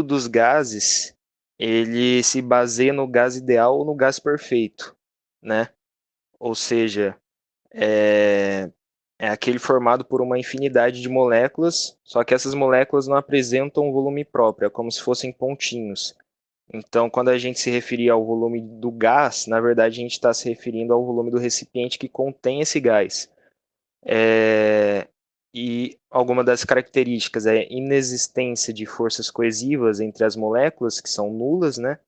dos gases, ele se baseia no gás ideal ou no gás perfeito, né? Ou seja, é, é aquele formado por uma infinidade de moléculas, só que essas moléculas não apresentam um volume próprio, é como se fossem pontinhos. Então, quando a gente se referir ao volume do gás, na verdade a gente está se referindo ao volume do recipiente que contém esse gás. É, e alguma das características é inexistência de forças coesivas entre as moléculas, que são nulas, né?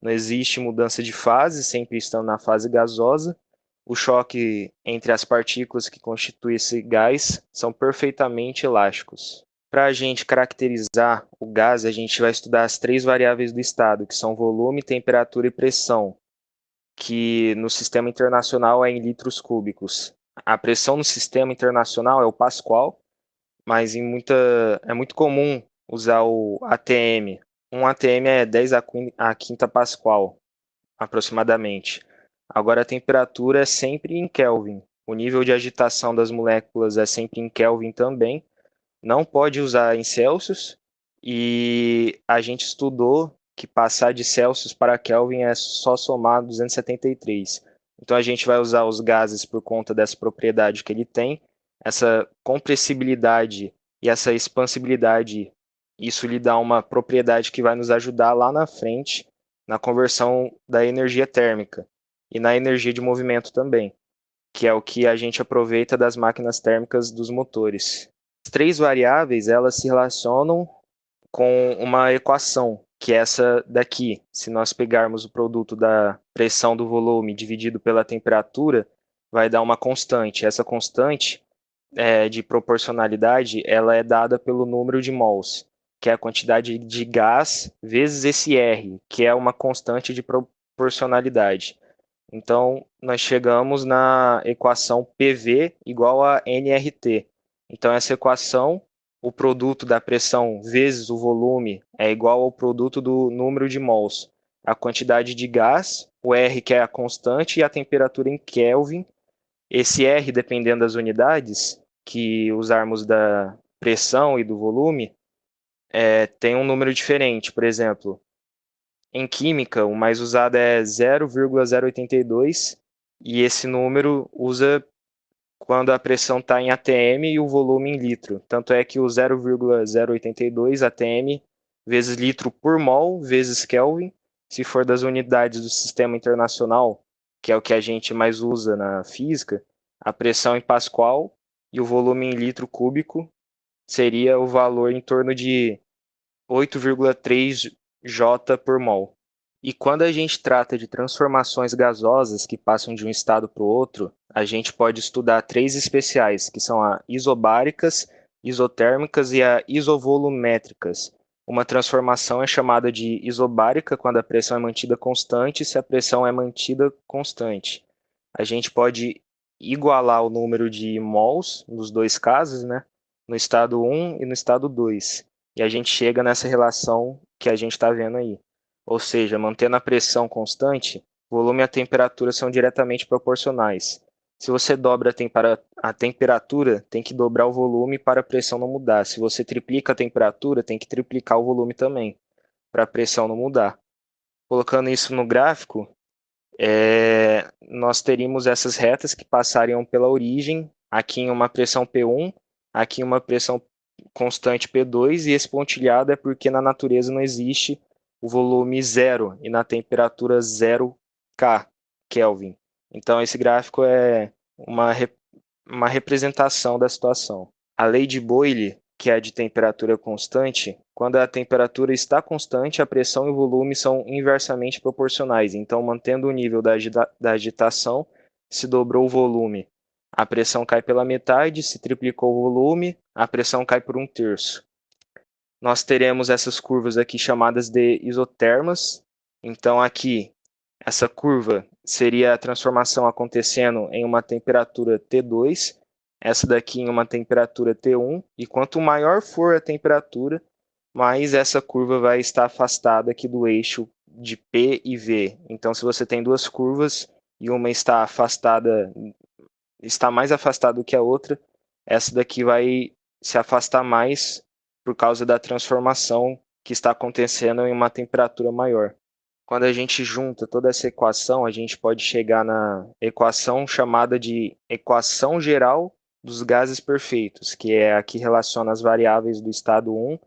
Não existe mudança de fase, sempre estão na fase gasosa. O choque entre as partículas que constituem esse gás são perfeitamente elásticos. Para a gente caracterizar o gás, a gente vai estudar as três variáveis do estado, que são volume, temperatura e pressão, que no sistema internacional é em litros cúbicos. A pressão no sistema internacional é o Pascal, mas é muito comum usar o ATM. Um ATM é 10 a quinta Pascal, aproximadamente. Agora a temperatura é sempre em Kelvin. O nível de agitação das moléculas é sempre em Kelvin também. Não pode usar em Celsius. E a gente estudou que passar de Celsius para Kelvin é só somar 273. Então a gente vai usar os gases por conta dessa propriedade que ele tem, essa compressibilidade e essa expansibilidade. Isso lhe dá uma propriedade que vai nos ajudar lá na frente na conversão da energia térmica e na energia de movimento também, que é o que a gente aproveita das máquinas térmicas dos motores. As três variáveis, elas se relacionam com uma equação, que é essa daqui. Se nós pegarmos o produto da pressão do volume dividido pela temperatura, vai dar uma constante. Essa constante de proporcionalidade, ela é dada pelo número de mols, que é a quantidade de gás vezes esse R, que é uma constante de proporcionalidade. Então, nós chegamos na equação PV igual a nRT. Então, essa equação, o produto da pressão vezes o volume é igual ao produto do número de mols. A quantidade de gás, o R que é a constante e a temperatura em Kelvin. Esse R, dependendo das unidades que usarmos da pressão e do volume, tem um número diferente. Por exemplo, em química, o mais usado é 0,082 e esse número usa quando a pressão está em atm e o volume em litro. Tanto é que o 0,082 atm vezes litro por mol vezes Kelvin, se for das unidades do sistema internacional, que é o que a gente mais usa na física, a pressão em Pascal e o volume em litro cúbico seria o valor em torno de 8,3 J por mol. E quando a gente trata de transformações gasosas que passam de um estado para o outro, a gente pode estudar três especiais, que são a isobáricas, isotérmicas e a isovolumétricas. Uma transformação é chamada de isobárica quando a pressão é mantida constante, se a pressão é mantida constante. A gente pode igualar o número de mols nos dois casos, né? No estado 1 e no estado 2. E a gente chega nessa relação que a gente está vendo aí. Ou seja, mantendo a pressão constante, o volume e a temperatura são diretamente proporcionais. Se você dobra a temperatura, tem que dobrar o volume para a pressão não mudar. Se você triplica a temperatura, tem que triplicar o volume também, para a pressão não mudar. Colocando isso no gráfico, nós teríamos essas retas que passariam pela origem, aqui em uma pressão P1, aqui em uma pressão constante P2, e esse pontilhado é porque na natureza não existe o volume zero e na temperatura 0 Kelvin. Então esse gráfico é uma representação da situação. A lei de Boyle, que é a de temperatura constante, quando a temperatura está constante, a pressão e o volume são inversamente proporcionais. Então, mantendo o nível da agitação, se dobrou o volume. A pressão cai pela metade, se triplicou o volume, a pressão cai por um terço. Nós teremos essas curvas aqui chamadas de isotermas. Então, aqui, essa curva seria a transformação acontecendo em uma temperatura T2, essa daqui em uma temperatura T1, e quanto maior for a temperatura, mais essa curva vai estar afastada aqui do eixo de P e V. Então, se você tem duas curvas e uma está afastada, está mais afastada do que a outra, essa daqui vai se afastar mais por causa da transformação que está acontecendo em uma temperatura maior. Quando a gente junta toda essa equação, a gente pode chegar na equação chamada de equação geral dos gases perfeitos, que é a que relaciona as variáveis do estado 1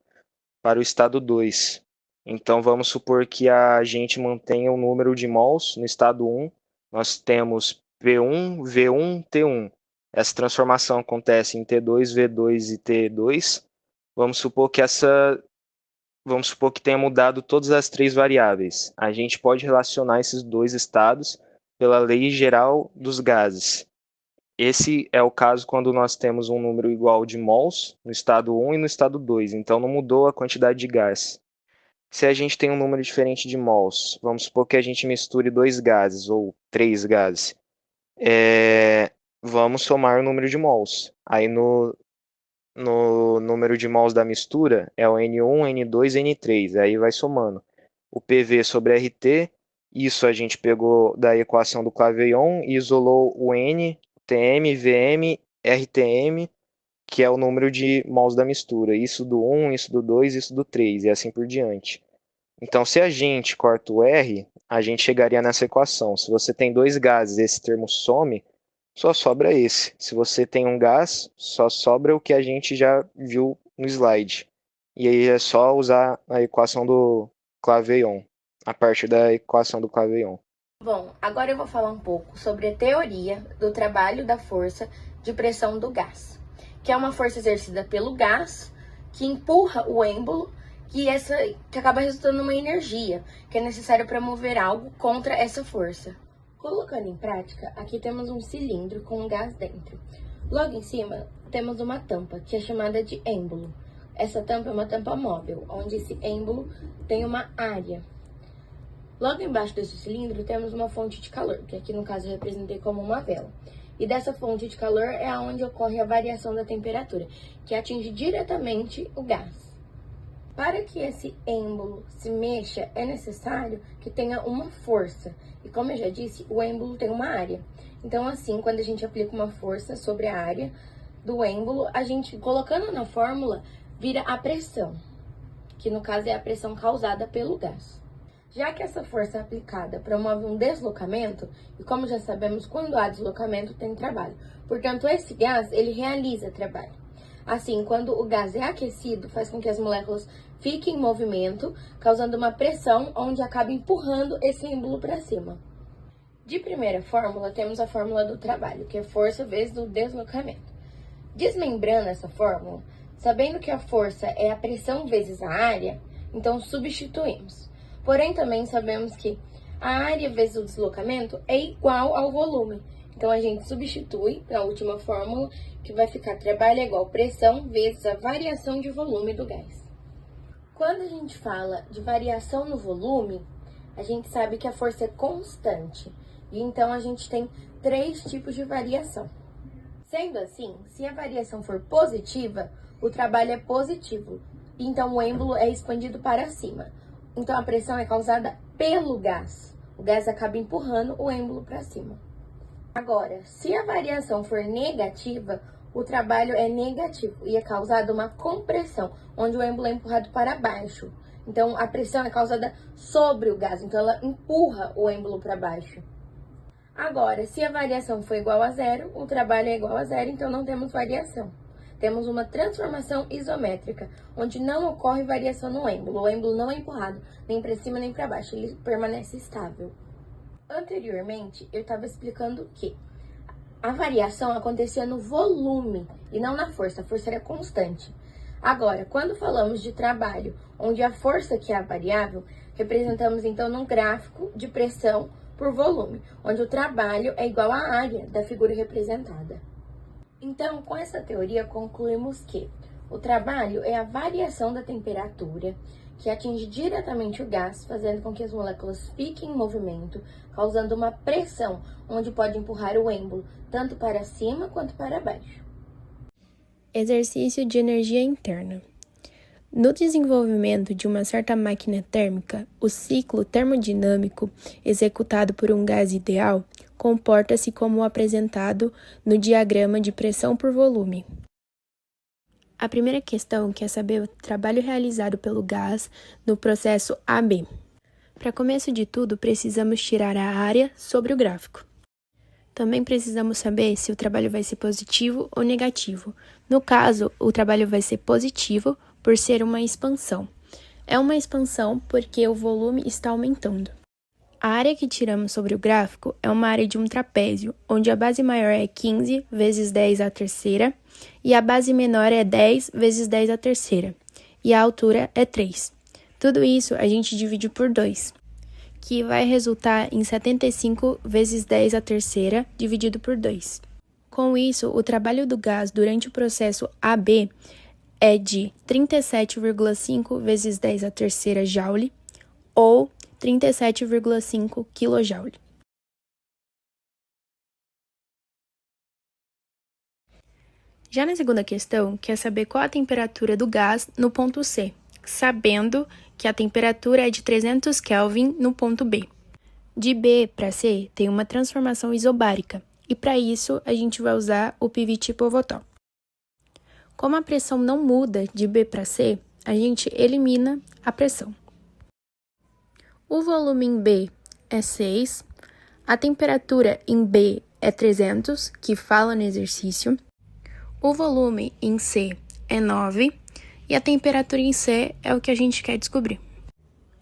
para o estado 2. Então, vamos supor que a gente mantenha o número de mols no estado 1. Nós temos P1, V1, T1. Essa transformação acontece em T2, V2 e T2. Vamos supor que tenha mudado todas as três variáveis. A gente pode relacionar esses dois estados pela lei geral dos gases. Esse é o caso quando nós temos um número igual de mols no estado 1 e no estado 2, então não mudou a quantidade de gás. Se a gente tem um número diferente de mols, vamos supor que a gente misture dois gases ou três gases, vamos somar o número de mols. Aí no número de mols da mistura é o N1, N2, N3, aí vai somando. O PV sobre RT, isso a gente pegou da equação do Claveion e isolou o N, TM, VM, RTM, que é o número de mols da mistura. Isso do 1, isso do 2, isso do 3, e assim por diante. Então, se a gente corta o R, a gente chegaria nessa equação. Se você tem dois gases, esse termo some, só sobra esse. Se você tem um gás, só sobra o que a gente já viu no slide. E aí é só usar a equação do Claveion, a partir da equação do Claveion. Bom, agora eu vou falar um pouco sobre a teoria do trabalho da força de pressão do gás, que é uma força exercida pelo gás que empurra o êmbolo que acaba resultando numa energia que é necessária para mover algo contra essa força. Colocando em prática, aqui temos um cilindro com um gás dentro. Logo em cima, temos uma tampa, que é chamada de êmbolo. Essa tampa é uma tampa móvel, onde esse êmbolo tem uma área. Logo embaixo desse cilindro temos uma fonte de calor, que aqui no caso eu representei como uma vela. E dessa fonte de calor é onde ocorre a variação da temperatura, que atinge diretamente o gás. Para que esse êmbolo se mexa, é necessário que tenha uma força. E como eu já disse, o êmbolo tem uma área. Então, assim, quando a gente aplica uma força sobre a área do êmbolo, a gente, colocando na fórmula, vira a pressão, que no caso é a pressão causada pelo gás. Já que essa força aplicada promove um deslocamento, e como já sabemos, quando há deslocamento tem trabalho. Portanto, esse gás, ele realiza trabalho. Assim, quando o gás é aquecido, faz com que as moléculas fiquem em movimento, causando uma pressão onde acaba empurrando esse êmbolo para cima. De primeira fórmula, temos a fórmula do trabalho, que é força vezes o deslocamento. Desmembrando essa fórmula, sabendo que a força é a pressão vezes a área, então substituímos. Porém, também sabemos que a área vezes o deslocamento é igual ao volume. Então, a gente substitui na última fórmula, que vai ficar trabalho é igual pressão vezes a variação de volume do gás. Quando a gente fala de variação no volume, a gente sabe que a força é constante. E então, a gente tem 3 tipos de variação. Sendo assim, se a variação for positiva, o trabalho é positivo. Então, o êmbolo é expandido para cima. Então, a pressão é causada pelo gás. O gás acaba empurrando o êmbolo para cima. Agora, se a variação for negativa, o trabalho é negativo e é causada uma compressão, onde o êmbolo é empurrado para baixo. Então, a pressão é causada sobre o gás, então ela empurra o êmbolo para baixo. Agora, se a variação for igual a zero, o trabalho é igual a zero, então não temos variação. Temos uma transformação isométrica, onde não ocorre variação no êmbolo. O êmbolo não é empurrado nem para cima nem para baixo, ele permanece estável. Anteriormente, eu estava explicando que a variação acontecia no volume e não na força. A força era constante. Agora, quando falamos de trabalho, onde a força que é a variável, representamos então num gráfico de pressão por volume, onde o trabalho é igual à área da figura representada. Então, com essa teoria, concluímos que o trabalho é a variação da temperatura que atinge diretamente o gás, fazendo com que as moléculas fiquem em movimento, causando uma pressão, onde pode empurrar o êmbolo tanto para cima quanto para baixo. Exercício de energia interna. No desenvolvimento de uma certa máquina térmica, o ciclo termodinâmico executado por um gás ideal comporta-se como apresentado no diagrama de pressão por volume. A primeira questão quer saber o trabalho realizado pelo gás no processo AB. Para começo de tudo, precisamos tirar a área sobre o gráfico. Também precisamos saber se o trabalho vai ser positivo ou negativo. No caso, o trabalho vai ser positivo por ser uma expansão. É uma expansão porque o volume está aumentando. A área que tiramos sobre o gráfico é uma área de um trapézio, onde a base maior é 15 vezes 10 à terceira e a base menor é 10 vezes 10 à terceira, e a altura é 3. Tudo isso a gente divide por 2, que vai resultar em 75 vezes 10 à terceira dividido por 2. Com isso, o trabalho do gás durante o processo AB é de 37,5 vezes 10 à terceira joule, ou 37,5 kJ. Já na segunda questão, quer saber qual a temperatura do gás no ponto C, sabendo que a temperatura é de 300 Kelvin no ponto B. De B para C tem uma transformação isobárica, e para isso a gente vai usar o PVT Pivotal. Como a pressão não muda de B para C, a gente elimina a pressão. O volume em B é 6, a temperatura em B é 300, que fala no exercício, o volume em C é 9 e a temperatura em C é o que a gente quer descobrir.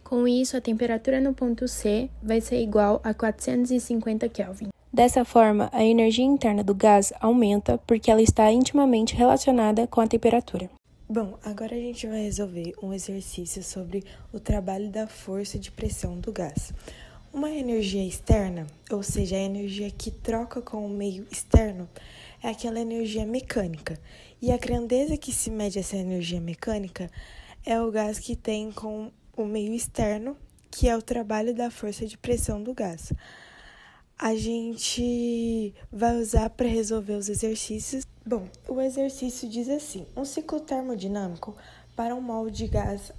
Com isso, a temperatura no ponto C vai ser igual a 450 Kelvin. Dessa forma, a energia interna do gás aumenta porque ela está intimamente relacionada com a temperatura. Bom, agora a gente vai resolver um exercício sobre o trabalho da força de pressão do gás. Uma energia externa, ou seja, a energia que troca com o meio externo, é aquela energia mecânica. E a grandeza que se mede essa energia mecânica é o gás que tem com o meio externo, que é o trabalho da força de pressão do gás. A gente vai usar para resolver os exercícios. Bom, o exercício diz assim: um ciclo termodinâmico para um mol de gás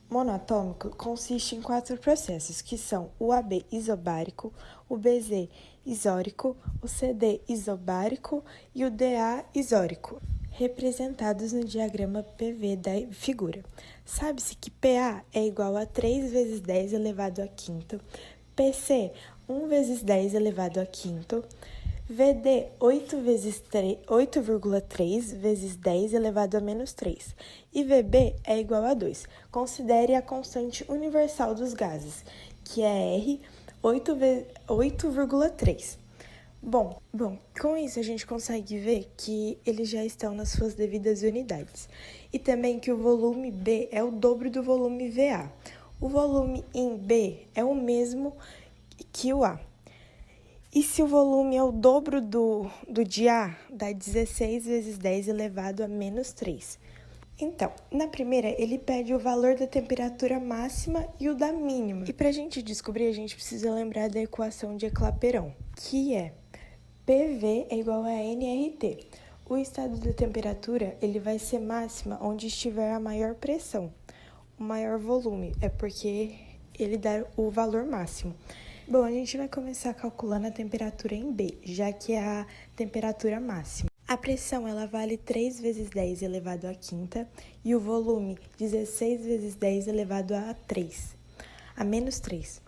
monatômico consiste em 4 processos, que são o AB isobárico, o BZ isórico, o CD isobárico e o DA isórico, representados no diagrama PV da figura. Sabe-se que PA é igual a 3 vezes 10 elevado a quinto, PC 1 vezes 10 elevado a quinto, VD 8,3 vezes 10 elevado a menos 3 e VB é igual a 2. Considere a constante universal dos gases, que é R 8,3. Bom, com isso a gente consegue ver que eles já estão nas suas devidas unidades. E também que o volume B é o dobro do volume VA. O volume em B é o mesmo que o A. E se o volume é o dobro do de A, dá 16 vezes 10 elevado a menos 3. Então, na primeira, ele pede o valor da temperatura máxima e o da mínima. E para a gente descobrir, a gente precisa lembrar da equação de Clapeyron, que é PV é igual a nRT. O estado da temperatura ele vai ser máxima onde estiver a maior pressão. O maior volume é porque ele dá o valor máximo. Bom, a gente vai começar calculando a temperatura em B, já que é a temperatura máxima. A pressão ela vale 3 vezes 10 elevado à quinta e o volume 16 vezes 10 elevado a 3, a menos 3.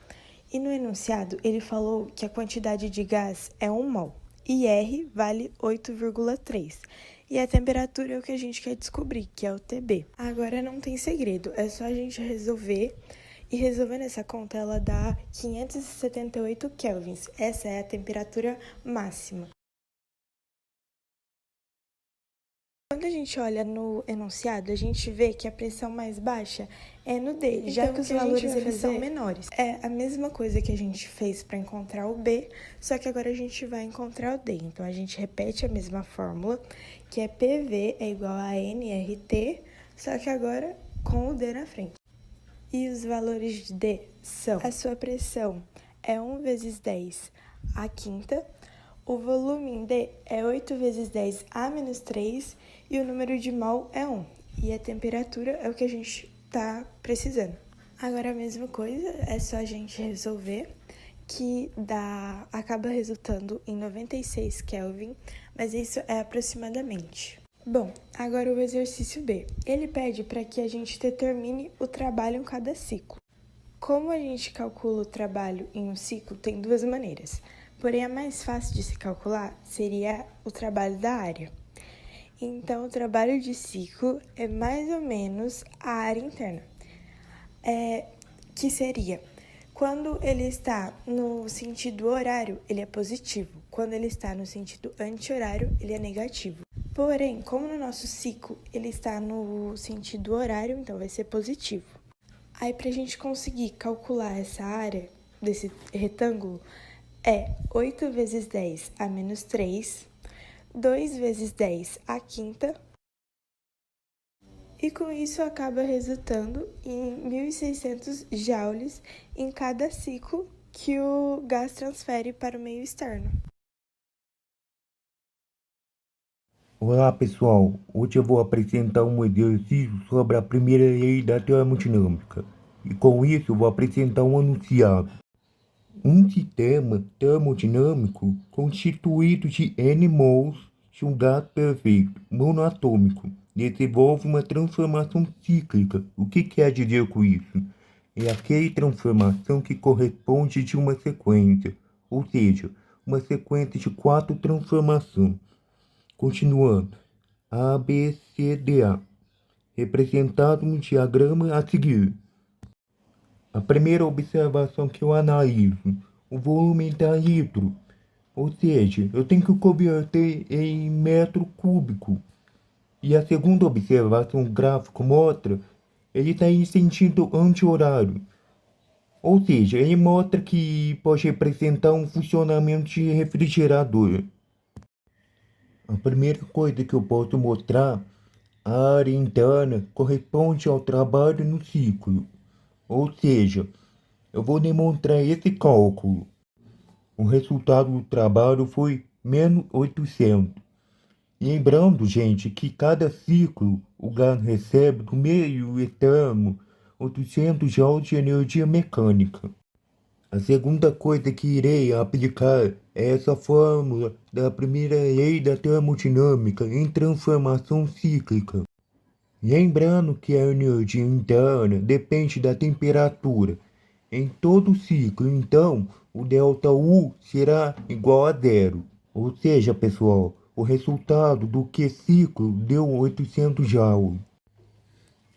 E no enunciado ele falou que a quantidade de gás é 1 mol e R vale 8,3. E a temperatura é o que a gente quer descobrir, que é o TB. Agora não tem segredo, é só a gente resolver. E resolvendo essa conta, ela dá 578 kelvins. Essa é a temperatura máxima. Quando a gente olha no enunciado, a gente vê que a pressão mais baixa é no D, então, já que os valores eles são menores. É a mesma coisa que a gente fez para encontrar o B, só que agora a gente vai encontrar o D. Então, a gente repete a mesma fórmula, que é PV é igual a nRT, só que agora com o D na frente. E os valores de D são: a sua pressão é 1 vezes 10 à quinta, o volume em D é 8 vezes 10 a menos 3 e o número de mol é 1. E a temperatura é o que a gente está precisando. Agora a mesma coisa, é só a gente resolver, que acaba resultando em 96 Kelvin, mas isso é aproximadamente. Bom, agora o exercício B. Ele pede para que a gente determine o trabalho em cada ciclo. Como a gente calcula o trabalho em um ciclo, tem duas maneiras. Porém, a mais fácil de se calcular seria o trabalho da área. Então, o trabalho de ciclo é mais ou menos a área interna, que seria, quando ele está no sentido horário, ele é positivo. Quando ele está no sentido anti-horário, ele é negativo. Porém, como no nosso ciclo ele está no sentido horário, então vai ser positivo. Aí, para a gente conseguir calcular essa área desse retângulo, é 8 vezes 10 a menos 3, 2 vezes 10 a quinta, e com isso acaba resultando em 1.600 joules em cada ciclo que o gás transfere para o meio externo. Olá pessoal, hoje eu vou apresentar um exercício sobre a primeira lei da termodinâmica e com isso eu vou apresentar um enunciado. Um sistema termodinâmico constituído de N mols de um gás perfeito monoatômico desenvolve uma transformação cíclica. O que quer dizer com isso? É aquela transformação que corresponde de uma sequência, ou seja, uma sequência de 4 transformações. Continuando, ABCDA, representado no diagrama a seguir. A primeira observação que eu analiso, o volume está em litro, ou seja, eu tenho que converter em metro cúbico. E a segunda observação, o gráfico mostra, ele está em sentido anti-horário, ou seja, ele mostra que pode representar um funcionamento de refrigerador. A primeira coisa que eu posso mostrar, a área interna corresponde ao trabalho no ciclo, ou seja, eu vou demonstrar esse cálculo. O resultado do trabalho foi menos 800. Lembrando, gente, que cada ciclo o gás recebe do meio externo 800 joules de energia mecânica. A segunda coisa que irei aplicar é essa fórmula da primeira lei da termodinâmica em transformação cíclica. Lembrando que a energia interna depende da temperatura em todo o ciclo, então o ΔU será igual a zero. Ou seja, pessoal, o resultado do Q ciclo deu 800 joules.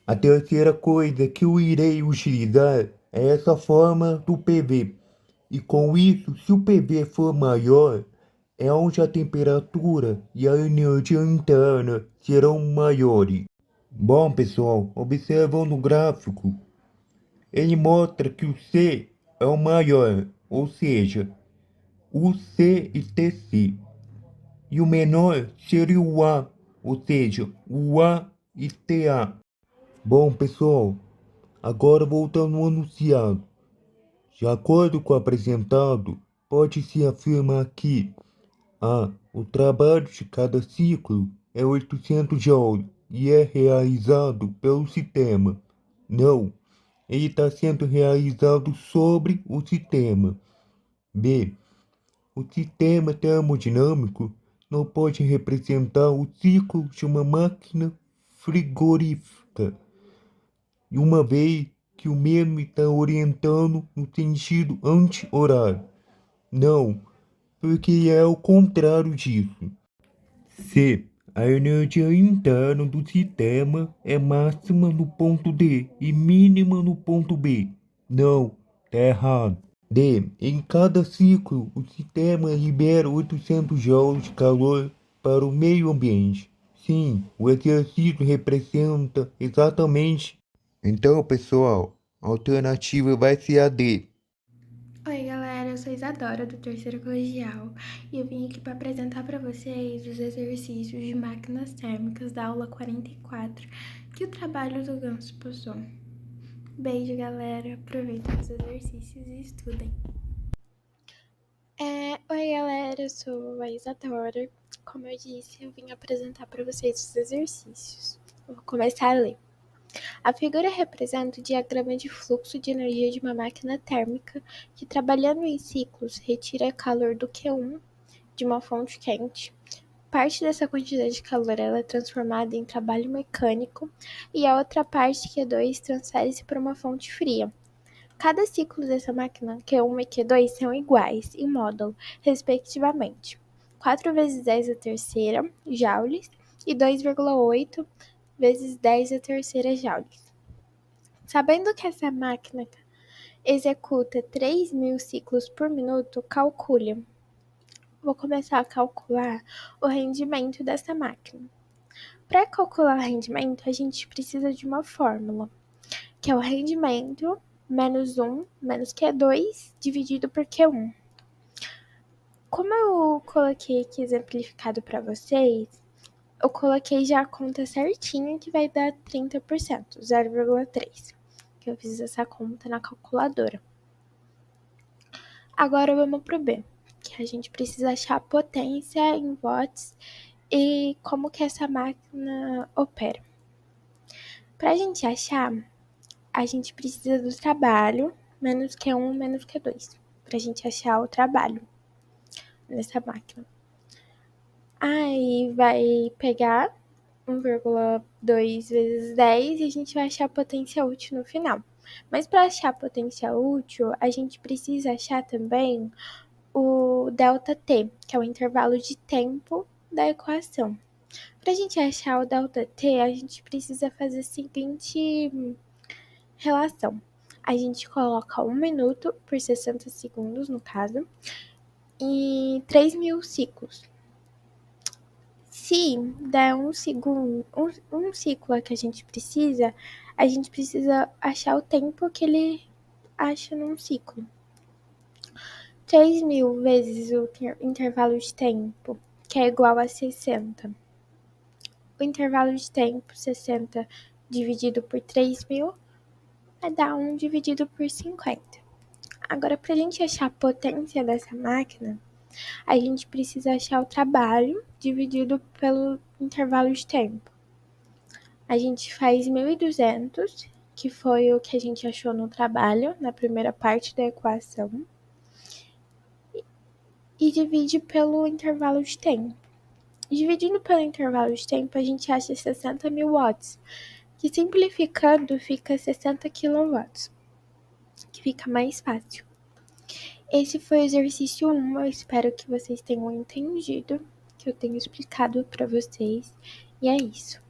A terceira coisa que eu irei utilizar é essa forma do PV. E com isso, se o PV for maior, é onde a temperatura e a energia interna serão maiores. Bom, pessoal, observando o gráfico, ele mostra que o C é o maior, ou seja, o C e TC. E o menor seria o A, ou seja, o A e TA. Bom, pessoal, agora voltando ao enunciado. De acordo com o apresentado, pode-se afirmar que o trabalho de cada ciclo é 800 joules e é realizado pelo sistema. Não, ele está sendo realizado sobre o sistema. B. O sistema termodinâmico não pode representar o ciclo de uma máquina frigorífica, uma vez que o mesmo está orientando no sentido anti-horário. Não, porque é o contrário disso. C. A energia interna do sistema é máxima no ponto D e mínima no ponto B. Não, tá errado. D. Em cada ciclo, o sistema libera 800 joules de calor para o meio ambiente. Sim, o exercício representa exatamente. Então, pessoal, a alternativa vai ser a D. Oi, galera, eu sou Isadora, do terceiro colegial, e eu vim aqui para apresentar para vocês os exercícios de máquinas térmicas da aula 44, que o trabalho do Ganso passou. Beijo, galera, aproveitem os exercícios e estudem. Oi, galera, eu sou a Isadora. Como eu disse, eu vim apresentar para vocês os exercícios. Eu vou começar a ler. A figura representa o diagrama de fluxo de energia de uma máquina térmica que, trabalhando em ciclos, retira calor do Q1 de uma fonte quente Parte dessa quantidade de calor ela é transformada em trabalho mecânico e a outra parte, Q2, transfere-se para uma fonte fria. Cada ciclo dessa máquina, Q1 e Q2, são iguais em módulo, respectivamente. 4 vezes 10 a terceira joules e 2,8 vezes 10 a terceira joules. Sabendo que essa máquina executa 3.000 ciclos por minuto, calcule. Vou começar a calcular o rendimento dessa máquina. Para calcular o rendimento, a gente precisa de uma fórmula, que é o rendimento menos 1 menos Q2 dividido por Q1. Como eu coloquei aqui exemplificado para vocês, eu coloquei já a conta certinha que vai dar 30%, 0,3, que eu fiz essa conta na calculadora. Agora vamos pro B, que a gente precisa achar a potência em watts e como que essa máquina opera. Para a gente achar, a gente precisa do trabalho menos Q1 menos Q2, para a gente achar o trabalho nessa máquina. Aí vai pegar 1,2 vezes 10 e a gente vai achar a potência útil no final. Mas para achar a potência útil, a gente precisa achar também o ΔT, que é o intervalo de tempo da equação. Para a gente achar o ΔT, a gente precisa fazer a seguinte relação. A gente coloca 1 minuto por 60 segundos, no caso, e 3.000 ciclos. Se der um segundo, um ciclo que a gente precisa achar o tempo que ele acha num ciclo. 3.000 vezes o intervalo de tempo, que é igual a 60. O intervalo de tempo, 60 dividido por 3.000, vai dar 1 dividido por 50. Agora, para a gente achar a potência dessa máquina, a gente precisa achar o trabalho dividido pelo intervalo de tempo. A gente faz 1.200, que foi o que a gente achou no trabalho, na primeira parte da equação, e divide pelo intervalo de tempo. Dividindo pelo intervalo de tempo, a gente acha 60.000 watts, que simplificando fica 60 kW, que fica mais fácil. Esse foi o exercício 1, eu espero que vocês tenham entendido, que eu tenho explicado para vocês, e é isso.